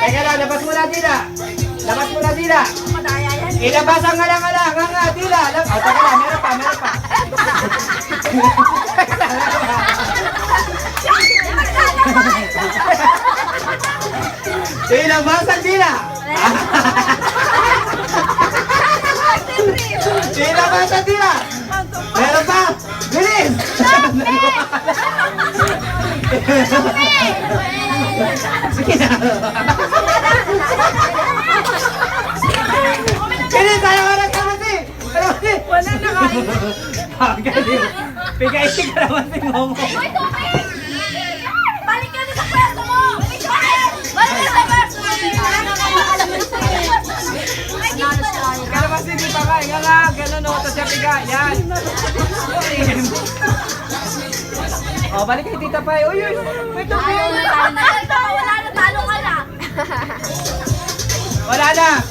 Teka lang, labas mo na dila. Labas mo na dila. Ilabas ang ngalang-ngalang. Nga, dila. Teka lang, meron pa. Ilabas ang dila. Ilabas ang dila. Meron pa. Bilis. Sige na. Bilis, tayo ka ng kalasi. Wala na kain. Pagaling. Pigay ka naman si Momo. Balik ka na sa pwesto mo! Balik ka sa pwesto mo! Kalabas hindi pa ka. Nga nga, gano'n o. Tapos siya piga. Yan. O, balik kay Tita Pai. Uy, may tubig. Wala na, talo ka na! Wala na.